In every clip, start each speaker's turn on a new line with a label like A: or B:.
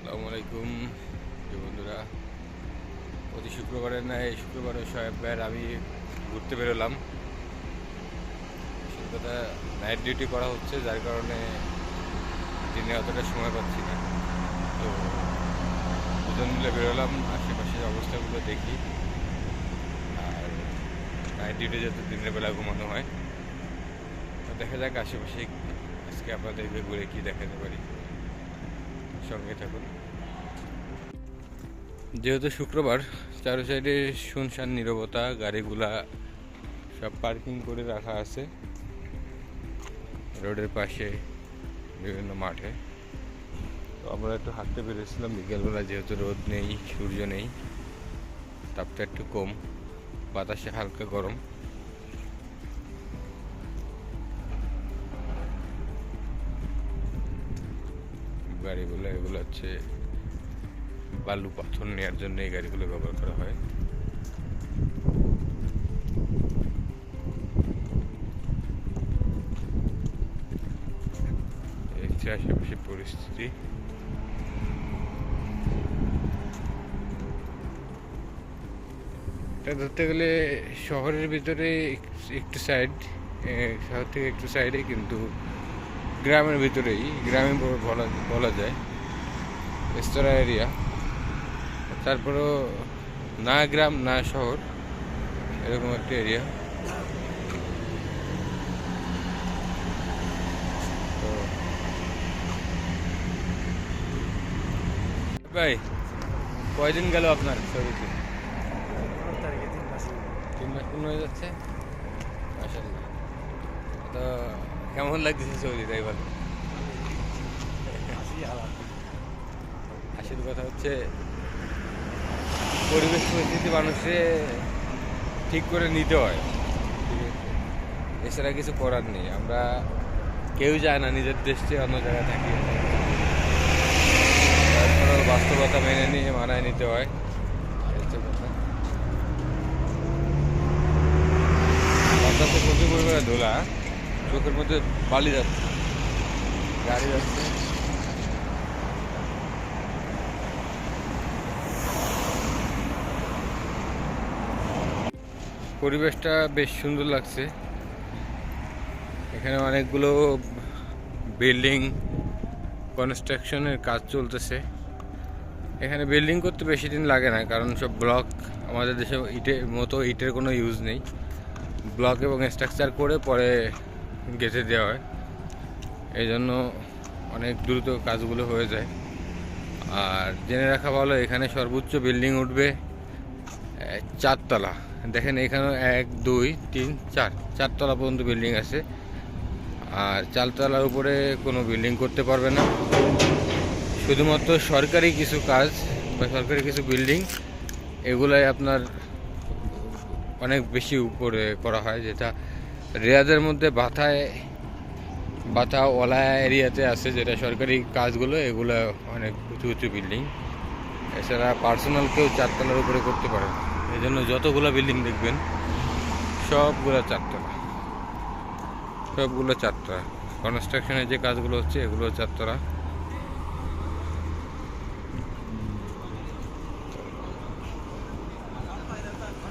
A: আসসালামু আলাইকুম বন্ধুরা। প্রতি শুক্রবারের না এই শুক্রবারে সোহেব ভাইয়ের আমি ঘুরতে বেরোলাম। আসল কথা, নাইট ডিউটি করা হচ্ছে, যার কারণে দিনে অতটা সময় পাচ্ছি না। তো দুজন মিলে বেরোলাম, আশেপাশের অবস্থাগুলো দেখি। আর নাইট ডিউটি যেহেতু দিনের বেলা ঘুমানো হয়, তো দেখা যাক আশেপাশে আজকে আপনাদেরকে ঘুরে কি দেখাতে পারি। সঙ্গে থাকুন। যেহেতু শুক্রবার, চারো সাইডে শুনশান নীরবতা, গাড়িগুলা সব পার্কিং করে রাখা আছে রোডের পাশে বিভিন্ন মাঠে। তো আমরা একটু হাঁটতে বেরিয়েছিলাম বিকেলবেলা, যেহেতু রোদ নেই, সূর্য নেই, তাপটা একটু কম, বাতাসে হালকা গরম। গাড়িগুলো এগুলো হচ্ছে বালু পাথর নেওয়ার জন্য এই গাড়িগুলো ব্যবহার করা হয়। এই হচ্ছে আশেপাশে পরিস্থিতি। এটা ধরতে গেলে শহরের ভিতরে একটু সাইড, শহর থেকে একটু সাইডে, কিন্তু গ্রামের ভিতরেই, গ্রামে বলা যায় রেস্তোরাঁ এরিয়া। তারপরেও না গ্রাম না শহর, এরকম একটা এরিয়া। তো ভাই, কয়দিন গেল আপনার ছবিতে? 3 মাস পূর্ণ হয়ে যাচ্ছে। মাশাআল্লাহ। তো কেমন লাগছে সৌদি, তাই বলো? আসল কথা হচ্ছে, পরিবেশ পরিস্থিতি মানুষে ঠিক করে নিতে হয়, ঠিক আছে? এছাড়া কিছু করার নেই। আমরা কেউ যায় না নিজের দেশ থেকে অন্য জায়গায় থাকি, তারপরেও বাস্তবতা মেনে নিয়ে মানায় নিতে হয়। হচ্ছে কথা। বাতাসে প্রচুর পরিমাণে ধুলা, চোখের মধ্যে বালি যাচ্ছে, গাড়ি যাচ্ছে। পরিবেশটা বেশ সুন্দর লাগছে। এখানে অনেকগুলো বিল্ডিং কনস্ট্রাকশনের কাজ চলতেছে। এখানে বিল্ডিং করতে বেশি দিন লাগে না, কারণ সব ব্লক, আমাদের দেশে ইটের কোনো ইউজ নেই। ব্লক এবং স্ট্রাকচার করে পরে গেঁথে দেওয়া হয়, এই জন্য অনেক দ্রুত কাজগুলো হয়ে যায়। আর জেনে রাখা ভালো, এখানে সর্বোচ্চ বিল্ডিং উঠবে 4 তলা। দেখেন এখানে 1 2 3 4 তলা পর্যন্ত বিল্ডিং আছে। আর 4 তলার উপরে কোনো বিল্ডিং করতে পারবে না। শুধুমাত্র সরকারি কিছু কাজ বা সরকারি কিছু বিল্ডিং, এগুলাই আপনার অনেক বেশি উপরে করা হয়, যেটা রিয়াদের মধ্যে বাথা এরিয়াতে আছে, যেটা সরকারি কাজগুলো, এগুলো অনেক উঁচু উঁচু বিল্ডিং। এছাড়া পার্সোনাল কেউ 4 তলার উপরে করতে পারে না। এই জন্য যতগুলো বিল্ডিং দেখবেন সবগুলো 4 তলা, সবগুলো 4 তলা। কনস্ট্রাকশনের যে কাজগুলো হচ্ছে এগুলো 4 তলা।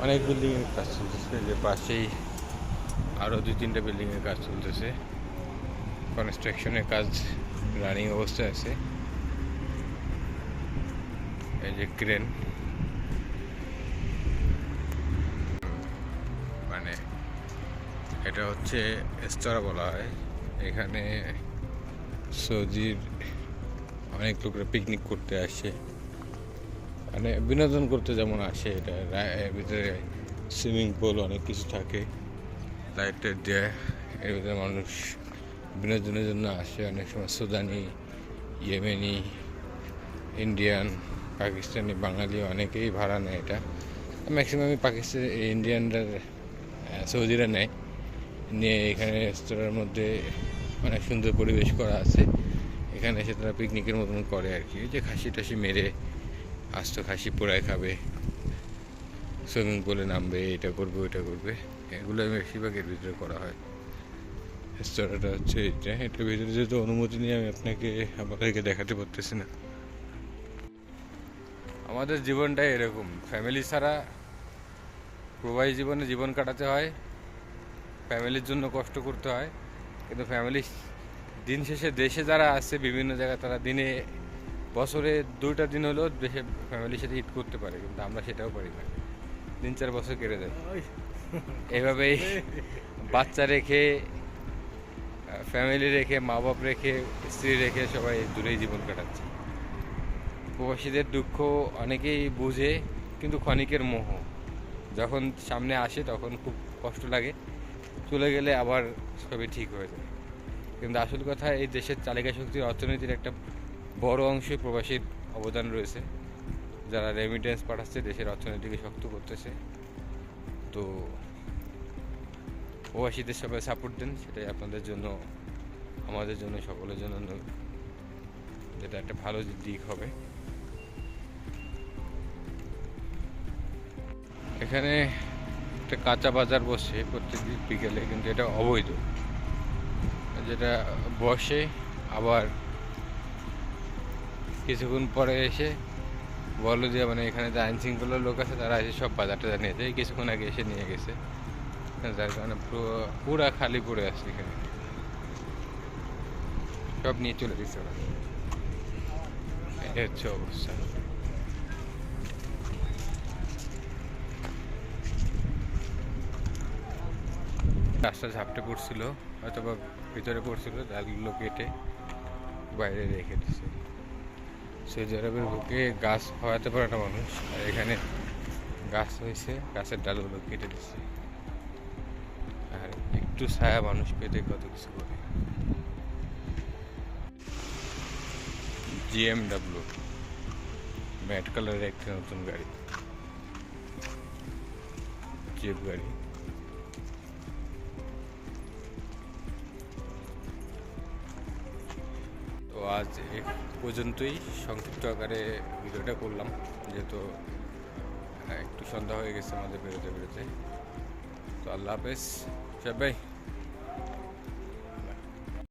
A: অনেক বিল্ডিংয়ের কাজ চলতেছে, যে পাশেই আরও 2-3টা বিল্ডিংয়ের কাজ চলতেছে। কনস্ট্রাকশনের কাজ রানিং অবস্থায় আছে। এই যে ক্রেন, মানে এটা হচ্ছে রেস্তোরাঁ বলা হয়। এখানে সৌদির অনেক লোকরা পিকনিক করতে আসে, মানে বিনোদন করতে যেমন আসে। এটা এর ভিতরে সুইমিং পুল, অনেক কিছু থাকে, লাইট টাইট দেয়। এর ভিতরে মানুষ বিনোদনের জন্য আসে। অনেক সময় সুদানি, ইয়েমেনি, ইন্ডিয়ান, পাকিস্তানি, বাঙালি অনেকেই ভাড়া নেয় এটা। ম্যাক্সিমামই পাকিস্তানি, ইন্ডিয়ানরা, সৌদিরা নেয়, নিয়ে এখানে রেস্তোরাঁর মধ্যে অনেক সুন্দর পরিবেশ করা আছে। এখানে এসে তারা পিকনিকের মতন করে আর কি, যে খাসি টাসি মেরে আস্ত খাসি পোড়ায় খাবে, সুইমিং পুলে নামবে, এটা করবে ওইটা করবে। এগুলো বেশিরভাগ এর ভিতরে করা হয়। রেস্তোরাঁটা হচ্ছে এটার ভিতরে যেহেতু অনুমতি নিয়ে আমি আপনাদেরকে দেখাতে পারতেছি না। আমাদের জীবনটাই এরকম, ফ্যামিলি ছাড়া প্রবাসী জীবনে জীবন কাটাতে হয়, ফ্যামিলির জন্য কষ্ট করতে হয়, কিন্তু ফ্যামিলি দিন শেষে দেশে যারা আছে বিভিন্ন জায়গায় তারা দিনে বছরে 2টা দিন হলেও দেশে ফ্যামিলির সাথে ঈদ করতে পারে, কিন্তু আমরা সেটাও পারি না। 3-4 বছর কেটে যায় এভাবেই, বাচ্চা রেখে, ফ্যামিলি রেখে, মা বাপ রেখে, স্ত্রী রেখে সবাই দূরেই জীবন কাটাচ্ছে। প্রবাসীদের দুঃখ অনেকেই বুঝে, কিন্তু ক্ষণিকের মোহ, যখন সামনে আসে তখন খুব কষ্ট লাগে, চলে গেলে আবার সবই ঠিক হয়ে যায়। কিন্তু আসল কথা, এই দেশের চালিকা শক্তির অর্থনীতির একটা বড় অংশে প্রবাসীর অবদান রয়েছে, যারা রেমিটেন্স পাঠাচ্ছে, দেশের অর্থনীতিকে শক্ত করতেছে। তো প্রবাসীদের সবাই সাপোর্ট দেন, সেটাই আপনাদের জন্য, আমাদের জন্য, সকলের জন্য যেটা একটা ভালো দিক হবে। এখানে একটা কাঁচা বাজার বসে প্রত্যেকদিন বিকেলে, কিন্তু এটা অবৈধ। যেটা বসে আবার কিছুক্ষণ পরে এসে বললো যে মানে এখানে যে আইন শৃঙ্খলার লোক আছে তারা এসে সব বাজার টাজার নিয়ে যায়, কিছুক্ষণ আগে এসে নিয়ে গেছে, যার কারণে পুরা খালি পড়ে আছে এখানে, সব নিয়ে চলে গেছে ওরা। এই হচ্ছে অবস্থা। রাস্তা ঝাপটে পড়ছিল, হয়তো বা ভিতরে পড়ছিল, ডালগুলো কেটে বাইরে রেখে দিচ্ছে। সৌদি আরবের বুকে গাছ হওয়াতে পারে না মানুষ, আর এখানে গাছ হয়েছে, গাছের ডালগুলো কেটে দিচ্ছে। আর একটু ছায়া মানুষ পেতে কত কিছু করে। জিএমডাব্লিউ ম্যাট কালারের একটি নতুন গাড়ি, জিপ গাড়ি। তো আজ এ পর্যন্তই, সংক্ষিপ্ত আকারে ভিডিওটা করলাম, যেহেতু একটু সন্ধ্যা হয়ে গেছে আমাদের বেরোতে বেরোতে। তো আল্লাহ হাফেজ সবাই।